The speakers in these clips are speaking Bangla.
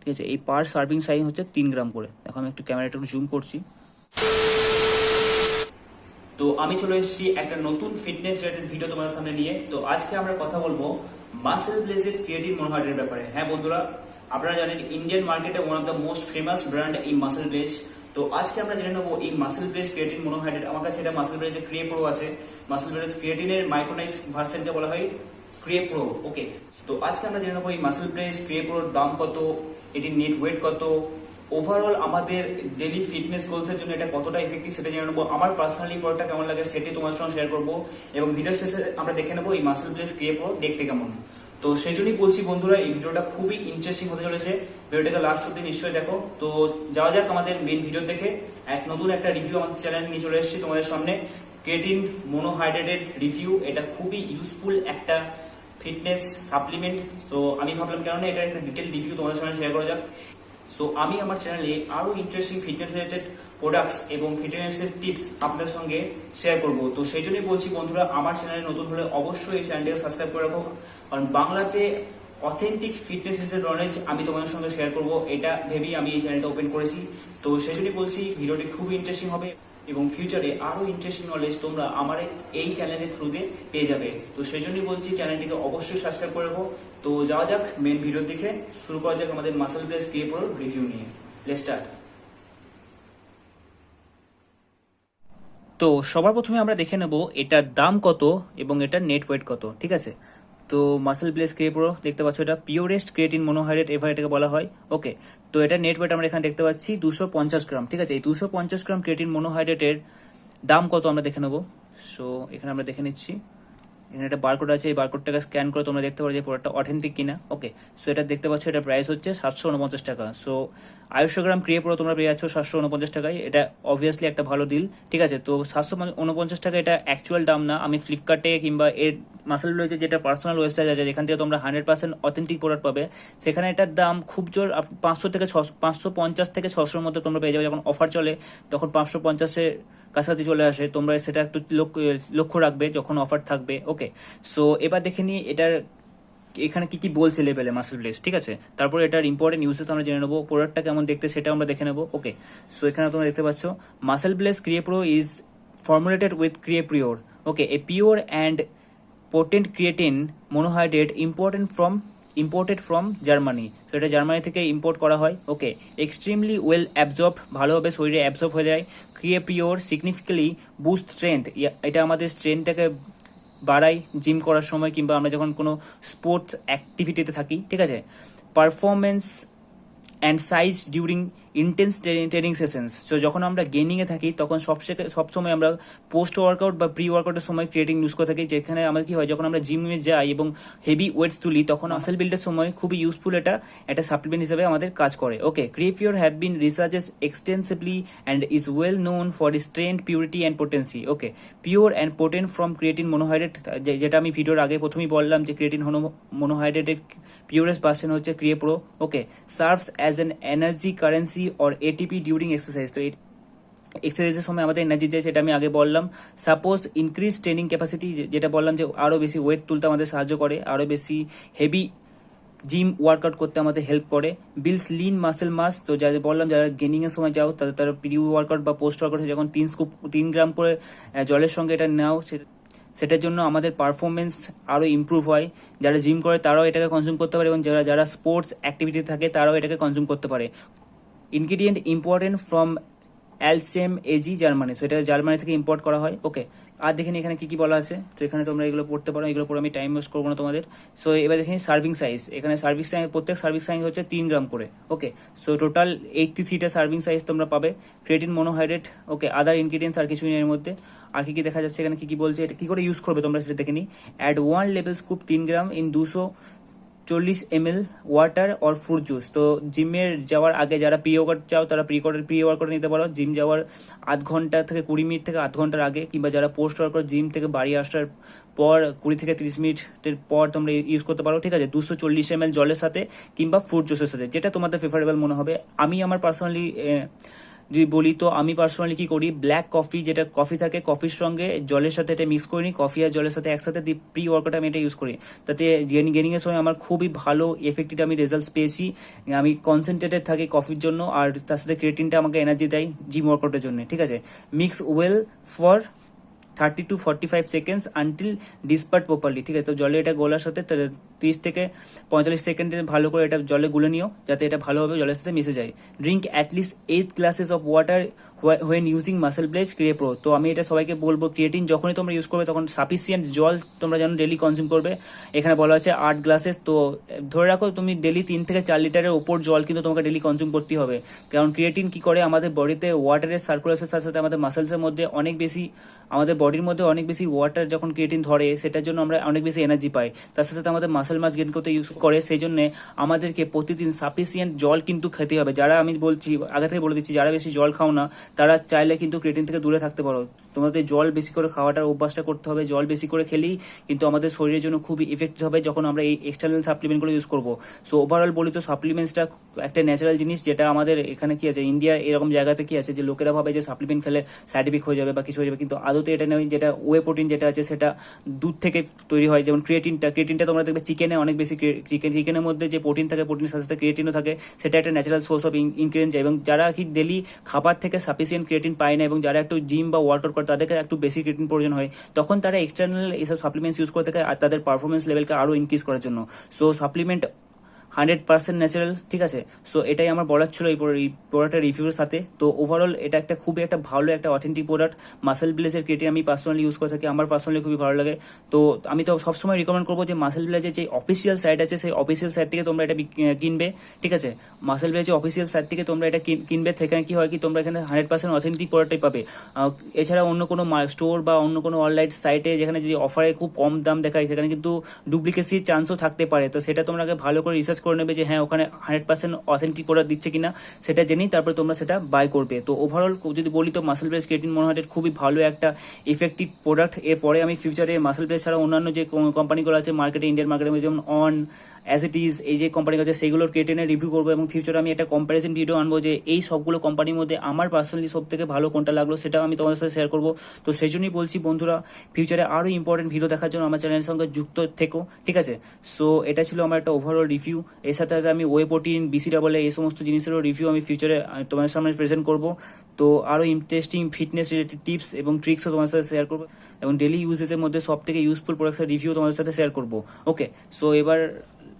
ঠিক আছে। এই পার সার্ভিং সাইজ হচ্ছে 3 গ্রাম করে। দেখো আমি একটু ক্যামেরাটা একটু জুম করছি। তো আমি চলে এসেছি একটা নতুন ফিটনেস রিলেটেড ভিডিও তোমার সামনে নিয়ে। তো আজকে আমরা কথা বলবো মাসেল ব্লেজের ক্রিয়েটিন মনোহাইড্রেটের ব্যাপারে। হ্যাঁ বন্ধুরা, আপনারা জানেন ইন্ডিয়ান মার্কেটে one of the most famous brand এই মাসেল ব্লেজ। তো আজকে আমরা জেনে নেবো এই মাসেল ব্লেজ ক্রিয়েটিন মনোহাইড্রেট। আমার কাছে এটা মাসেল ব্লেজের ক্রিয়ে প্রো আছে। মাসেল ব্লেজ ক্রিয়েটিনের মাইক্রোনাইজ ভার্সনকে বলা হয় ক্রিয়ে প্রো। ওকে, তো আজকে আমরা জেনে নেবো এই মাসেল ব্লেজ ক্রিয়ে প্রোর দাম কত, এটির নেট ওয়েট কত, ওভারঅল আমাদের ডেলি ফিটনেস গোলসের জন্য এটা কতটা ইফেক্টিভ সেটা জেনে নেবো। আমার পার্সোনালি প্রোডাক্টটা কেমন লাগে সেটি তোমার সঙ্গে শেয়ার করবো, এবং ভিডিও শেষে আমরা দেখে নেবো এই মাসেল ব্লেজ ক্রিয়ে প্রো দেখতে কেমন। তো সেই জন্যই বলছি বন্ধুরা, এই ভিডিওটা খুবই ইন্টারেস্টিং হতে চলেছে। ভিডিওটাকে লাস্ট অব্দি নিশ্চয়ই দেখো। তো যাওয়া যাক আমাদের মেন ভিডিও দেখে। নতুন একটা রিভিউ আমাদের চ্যানেলে নিয়ে চলে এসেছি তোমাদের সামনে, ক্রিয়েটিন মনোহাইড্রেটেড রিভিউ। এটা খুবই ইউজফুল একটা ফিটনেস সাপ্লিমেন্ট। তো আমি ভাবলাম কেননা এটা একটা ডিটেল রিভিউ তোমাদের সামনে শেয়ার করা যাক। সো আমি আমার চ্যানেলে আরো ইন্টারেস্টিং ফিটনেস রিলেটেড প্রোডাক্টস এবং ফিটনেসের টিপস আপনাদের সঙ্গে শেয়ার করব। তো সেই জন্যই বলছি বন্ধুরা, আমার চ্যানেলে নতুন হলে অবশ্যই এই চ্যানেলটাকে সাবস্ক্রাইব করে রাখো, কারণ বাংলাতে অথেন্টিক ফিটনেস রিলেটেড নলেজ আমি তোমাদের সঙ্গে শেয়ার করব, এটা ভেবেই আমি এই চ্যানেলটা ওপেন করেছি। তো সেই জন্যই বলছি ভিডিওটি খুবই ইন্টারেস্টিং হবে, এবং ফিউচারে আরো ইন্টারেস্টিং নলেজ তোমরা আমার এই চ্যানেলের থ্রুতে পেয়ে যাবে। তো সেই জন্যই বলছি চ্যানেলটিকে অবশ্যই সাবস্ক্রাইব করে রাখো। তো যাওয়া যাক মেন ভিডিও দেখে, শুরু করা যাক আমাদের মাসেল ব্লেজ ক্রিয়ে প্রোর রিভিউ নিয়ে। Let's start. তো সবার প্রথমে আমরা দেখে নেব এটার দাম কত এবং এটার নেট ওয়েট কত। ঠিক আছে, তো মাসেল ব্লেজ ক্রিয়ে প্রো দেখতে পাচ্ছ, এটা পিওরেস্ট ক্রিয়েটিন মনোহাইড্রেট এভার এটাকে বলা হয়। ওকে, তো এটা নেট ওয়েট আমরা এখানে দেখতে পাচ্ছি 250 গ্রাম। ঠিক আছে, এই 250 গ্রাম ক্রিয়েটিন মনোহাইড্রেটের দাম কত আমরা দেখে নেবো। সো এখানে আমরা দেখে নিচ্ছি, এখানে একটা বারকোড আছে, এই বারকোডটাকে স্ক্যান করে তোমরা দেখতে পারো যে প্রোডাক্টটা অথেন্টিক কিনা। ওকে, সো এটা দেখতে পাচ্ছ, এটা প্রাইস হচ্ছে 749 টাকা। সো 250 গ্রাম ক্রিয়ে প্রো তোমরা পেয়ে যাচ্ছ 749 টাকায়। এটা অবভিয়াসলি একটা ভালো ডিল। ঠিক আছে, তো 749 টাকা এটা অ্যাকচুয়াল দাম না। আমি ফ্লিপকার্টে কিংবা এর মাসেল রয়েছে যেটা পার্সোনাল ওয়েবসাইট আছে যেখান থেকে তোমরা 100% অথেন্টিক প্রোডাক্ট পাবে, সেখানে এটার দাম খুব জোর 500 থেকে 550 থেকে 600-র মধ্যে তোমরা পেয়ে যাবে। যখন অফার চলে তখন 550-এর কাছাকাছি চলে আসে। তোমরা সেটা একটু লক্ষ্য রাখবে যখন অফার থাকবে। ওকে, সো এবার দেখে নিই এটার এখানে কি কি বলছে লেভেলে মাসেল ব্লেজ। ঠিক আছে, তারপর এটার ইম্পর্টেন্ট ইউজেস আমরা জেনে নেবো, প্রোডাক্টটা কেমন দেখতে সেটা আমরা দেখে নেবো। ওকে, সো এখানে তোমরা দেখতে পাচ্ছ MuscleBlaze Crea Pro is formulated with Crea Pure. Okay, a pure and potent creatine monohydrate imported from Germany. So এটা জার্মানি থেকে ইম্পোর্ট করা হয়। ওকে, এক্সট্রিমলি ওয়েল অ্যাবজর্ব, ভালোভাবে শরীরে অ্যাবজর্ব হয়ে যায়। ক্রিয়ে পিওর সিগনিফিক্যান্টলি বুস্ট স্ট্রেংথ, এটা আমাদের স্ট্রেংথটাকে বাড়ায় জিম করার সময় কিংবা আমরা যখন কোনো স্পোর্টস অ্যাক্টিভিটিতে থাকি। ঠিক আছে, performance and size during intense training sessions. So যখন আমরা গেমিংয়ে থাকি তখন সবসময় আমরা পোস্ট ওয়ার্কআউট বা প্রি ওয়ার্কআউটের সময় ক্রিয়েটিন ইউজ করে থাকি, যেখানে আমাদের কি হয় যখন আমরা জিমে যাই এবং হেভি ওয়েটস তুলি তখন মাসেল বিল্ডের সময় খুবই ইউজফুল এটা একটা সাপ্লিমেন্ট হিসেবে আমাদের কাজ করে। Okay, Creapure have been researches extensively and is well known for its strength, purity and potency. Okay, pure and potent from creatine monohydrate, যেটা আমি ভিডিওর আগে প্রথমেই বললাম যে ক্রিয়েটিন মনোহাইড্রেটের পিওরেস্ট ভার্সন হচ্ছে Crea Pro. Okay, serves as an energy currency or ATP during exercise. তো এক্সারসাইজের সময় আমাদের এনার্জি যায়, সেটা আমি আগে বললাম। সাপোজ ইনক্রিজ ট্রেনিং ক্যাপাসিটি, যেটা বললাম যে আরও বেশি ওয়েট তুলতে আমাদের সাহায্য করে, আরও বেশি হেভি জিম ওয়ার্কআউট করতে আমাদের হেল্প করে। বিলস লিন মাসেল মাস, তো যাদের বললাম যারা গেনিংয়ের সময় যাও তারা প্রি ওয়ার্কআউট বা পোস্ট ওয়ার্কআউট যখন 3 গ্রাম করে জলের সঙ্গে এটা নাও, সেটার জন্য আমাদের পারফরমেন্স আরও ইমপ্রুভ হয়। যারা জিম করে তারাও এটাকে কনজিউম করতে পারে, এবং যারা স্পোর্টস অ্যাক্টিভিটি থাকে তারাও এটাকে কনজিউম করতে পারে। Ingredient important from AlzChem AG Germany, so এটা জার্মানি থেকে ইম্পোর্ট করা হয়। ওকে, আর দেখে এখানে কি কি বলা আছে, তো এখানে তোমরা এগুলো পড়তে পারো, এগুলো পরে আমি টাইম ওয়েস্ট করবো না তোমাদের। সো এবার দেখে সার্ভিং সাইজ, এখানে সার্ভিং সাইজ প্রত্যেক সার্ভিং সাইজ হচ্ছে 3 গ্রাম করে। ওকে, সো টোটাল 83টা সার্ভিং সাইজ তোমরা পাবে ক্রিয়েটিন মনোহাইড্রেট। ওকে, আদার ইনগ্রিডিয়েন্টস আর কিছু নেই এর মধ্যে। আর কি কি দেখা যাচ্ছে এখানে কি কি বলছে, এটা কি করে ইউজ করবে তোমরা সেটা দেখে নিই। অ্যাড 1 লেবল scoop 3 gram in 240 ml water or fruit juice. তো জিমের যাওয়ার আগে যারা প্রি ওয়ার্কআউট চাও তারা প্রি ওয়ার্কআউট নিতে পারো, জিম যাওয়ার আধ ঘন্টা থেকে 20 মিনিট থেকে আধ ঘন্টার আগে, কিংবা যারা পোস্ট ওয়ার্কআউট জিম থেকে বাড়ি আসার পর 20 থেকে 30 মিনিটের পর তোমরা ইউজ করতে পারো। ঠিক আছে, 240 ml জলের সাথে কিংবা ফ্রুট জুসের সাথে, যেটা তোমাদের প্রেফারেবল মনে হবে। আমি আমার পার্সোনালি যদি বলি তো আমি পার্সোনালি কি করি, ব্ল্যাক কফি যেটা কফি থাকে, কফির সঙ্গে জলের সাথে এটা মিক্স করে নিই, কফি আর জলের সাথে একসাথে দিই, প্রি ওয়ার্কআউট আমি এটা ইউজ করি, তাতে গেনিং এর সময় আমার খুবই ভালো এফেক্টিভ আমি রেজাল্টস পেয়েছি। আমি কনসেন্ট্রেটেড থাকি কফির জন্য, আর তার সাথে ক্রিয়েটিনটা আমাকে এনার্জি দেয় জিম ওয়ার্কআউটের জন্য, ঠিক আছে। Mix well for 30 to 45 seconds until dispersed properly, ঠিক আছে। তো জলে এটা গোলার সাথে 30 থেকে 45 সেকেন্ডে ভালো করে এটা জলে গুলে নিও, যাতে এটা ভালোভাবে জলের সাথে মিশে যায়। Drink at least 8 glasses of water when using MuscleBlaze Crea Pro. তো আমি এটা সবাইকে বলবো, ক্রিয়েটিন যখনই তোমরা ইউজ করবে তখন সাফিসিয়েন্ট জল তোমরা যেন ডেলি কনজিউম করবে। এখানে বলা আছে 8 গ্লাসেস, তো ধরে রাখো তুমি ডেলি 3 থেকে 4 লিটারের ওপর জল কিন্তু তোমাকে ডেলি কনজিউম করতে হবে। কারণ ক্রিয়েটিন কি করে, আমাদের বডিতে ওয়াটারের সার্কুলেশনের সাথে সাথে আমাদের মাসেলসের মধ্যে অনেক বেশি, আমাদের বডির মধ্যে অনেক বেশি ওয়াটার যখন ক্রিয়েটিন ধরে, সেটার জন্য আমরা অনেক বেশি এনার্জি পাই, তার সাথে সাথে আমাদের মাসেল মাস গেইন করতে ইউজ করে। সেই জন্য আমাদেরকে প্রতিদিন সাফিসিয়েন্ট জল কিন্তু খেতে হবে। যারা, আমি বলছি আগে থেকে বলে দিচ্ছি, যারা বেশি জল খাও না তারা চাইলে কিন্তু ক্রিয়েটিন থেকে দূরে থাকতে পারো। তোমাদের জল বেশি করে খাওয়াটার অভ্যাসটা করতে হবে। জল বেশি করে খেলেই কিন্তু আমাদের শরীরের জন্য খুবই ইফেক্টিভ হবে যখন আমরা এই এক্সটার্নাল সাপ্লিমেন্টগুলো ইউজ করবো। সো ওভারঅল বলি তো সাপ্লিমেন্টসটা একটা ন্যাচারাল জিনিস, যেটা আমাদের এখানে কি আছে, ইন্ডিয়ার এরকম জায়গাতে কি আছে যে লোকেরা ভাবে যে সাপ্লিমেন্ট খেলে সাইড এফেক্ট হয়ে যাবে বা কিছু হয়ে যাবে, কিন্তু আদতে এটা নয়। যেটা ওয়ে প্রোটিন যেটা আছে সেটা দুধ থেকে তৈরি হয়। যেমন ক্রিয়েটিনটা তোমরা দেখবে চিকেনে অনেক বেশি, চিকেনের মধ্যে যে প্রোটিন থাকে, প্রোটিনের সাথে সাথে ক্রিয়েটিনও থাকে, সেটা একটা ন্যাচারাল সোর্স অফ ইনগ্রিডিয়েন্টস। এবং যারা কি ডেলি খাবার থেকে সাফিসিয়েন্ট ক্রিয়েটিন পায় না, এবং যারা একটু জিম বা ওয়ার্কআউট করে তাদেরকে একটু বেশি ক্রিয়েটিন প্রয়োজন হয়, তখন তারা এক্সটার্নাল এইসব সাপ্লিমেন্টস ইউজ করে থাকে আর তাদের পারফরমেন্স লেভেলকে আরো ইনক্রিজ করার জন্য। সো সাপ্লিমেন্ট 100% ন্যাচারাল, ঠিক আছে। সো এটাই আমার বলার ছিল এই প্রোডাক্টের রিভিউর সাথে। তো ওভারঅল এটা একটা খুবই একটা ভালো একটা অথেন্টিক প্রোডাক্ট। মাসেল ব্লেজের ক্রিয়েটিন আমি পার্সোনালি ইউজ করে থাকি, আমার পার্সোনালি খুবই ভালো লাগে। তো আমি তো সবসময় রিকমেন্ড করবো যে মাসেল ব্লেজের যে অফিসিয়াল সাইট আছে, সেই অফিসিয়াল সাইট থেকে তোমরা এটা কিনবে, ঠিক আছে। মাসেল ব্লেজের অফিসিয়াল সাইট থেকে তোমরা এটা কিনবে, সেখানে কি হয় কি, তোমরা এখানে 100% অথেন্টিক প্রোডাক্টই পাবে। এছাড়া অন্য কোনো স্টোর বা অন্য কোনো অনলাইন সাইটে যেখানে যদি অফারে খুব কম দাম দেখায়, সেখানে কিন্তু ডুপ্লিকেসির চান্সও থাকতে পারে। তো সেটা তোমরা আগে ভালো করে রিসার্চ করে নেবে যে হ্যাঁ ওখানে 100% অথেন্টিক প্রোডাক্ট দিচ্ছে কিনা, সেটা জেনেই তারপরে তোমরা সেটা বাই করবে। তো ওভারঅল যদি বলি তো মাসেল ব্লেজ ক্রিয়েটিন মনোহাইড্রেট খুবই ভালো একটা ইফেক্টিভ প্রোডাক্ট। এরপরে আমি ফিউচারে মাসেল ব্লেজ ছাড়া অন্যান্য যে কোম্পানিগুলো আছে মার্কেটে, ইন্ডিয়ান মার্কেটে, যেমন অন, অ্যাজ ইট ইজ, এই যে কোম্পানি আছে সেইগুলোর ক্রিয়েটিনের রিভিউ করবো, এবং ফিউচারে আমি একটা কম্প্যারিজন ভিডিও আনবো যে এই সবগুলো কোম্পানির মধ্যে আমার পার্সোনালি সব থেকে ভালো কোনটা লাগলো, সেটাও আমি তোমাদের সাথে শেয়ার করবো। তো সেই জন্যই বলছি বন্ধুরা, ফিউচারে আরও ইম্পর্টেন্ট ভিডিও দেখার জন্য আমার চ্যানেলের সঙ্গে যুক্ত থেকো, ঠিক আছে। সো এটা ছিল আমার একটা ওভারঅল রিভিউ। এর সাথে সাথে আমি ওয়ে প্রোটিন, BCAA, এই সমস্ত জিনিসেরও রিভিউ আমি ফিউচারে তোমাদের সামনে প্রেজেন্ট করবো। তো আরও ইন্টারেস্টিং ফিটনেস রিলেটেড টিপস এবং ট্রিক্সও তোমাদের সাথে শেয়ার করবো, এবং ডেলি ইউজেসের মধ্যে সব থেকে ইউজফুল প্রোডাক্টসের রিভিউ তোমাদের সাথে শেয়ার করবো। ওকে, সো এবার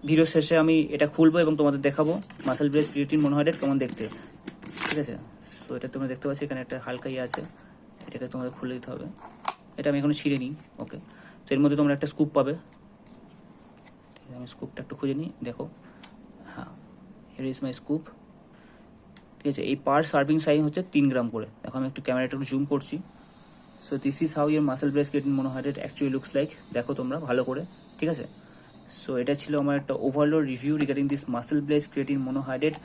ভিডিও শেষে আমি এটা খুলবো এবং তোমাদের দেখাবো মাসেল ব্লেজ ক্রিয়েটিন মনোহাইড্রেট কেমন দেখতে, ঠিক আছে। সো এটা তোমরা দেখতে পাচ্ছ, এখানে একটা হালকা ইয়ে আছে, এটাকে তোমাদের খুলে দিতে হবে। এটা আমি এখনো ছিঁড়ে নিই। ওকে, তো এর মধ্যে তোমরা একটা স্কুপ পাবে, ঠিক আছে। আমি স্কুপটা একটু খুঁজে নিই, দেখো, হ্যাঁ, হিয়ার ইজ মাই স্কুপ, ঠিক আছে। এই পার সার্ভিং সাইজ হচ্ছে 3 গ্রাম করে। দেখো আমি একটু ক্যামেরাটা একটু জুম করছি। So this is how year muscle bless creatine monohydrate actually looks like. দেখো তোমরা ভালো করে, ঠিক আছে। সো এটা ছিল আমার একটা overall review regarding this muscle bless creatine monohydrate.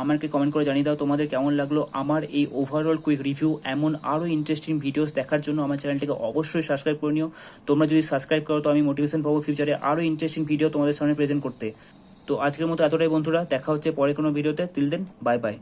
আমাকে কমেন্ট করে জানিয়ে দাও তোমাদের কেমন লাগলো আমার এই ওভারঅল কুইক রিভিউ। এমন আরও ইন্টারেস্টিং ভিডিওস দেখার জন্য আমার চ্যানেলটিকে অবশ্যই সাবস্ক্রাইব করে নিও। তোমরা যদি সাবস্ক্রাইব করো তো আমি মোটিভেশন পাবো ফিউচারে আরও ইন্টারেস্টিং ভিডিও তোমাদের সামনে প্রেজেন্ট করতে। তো আজকের মতো এতটাই বন্ধুরা, দেখা হচ্ছে পরে কোনো ভিডিওতে। Till then, bye by.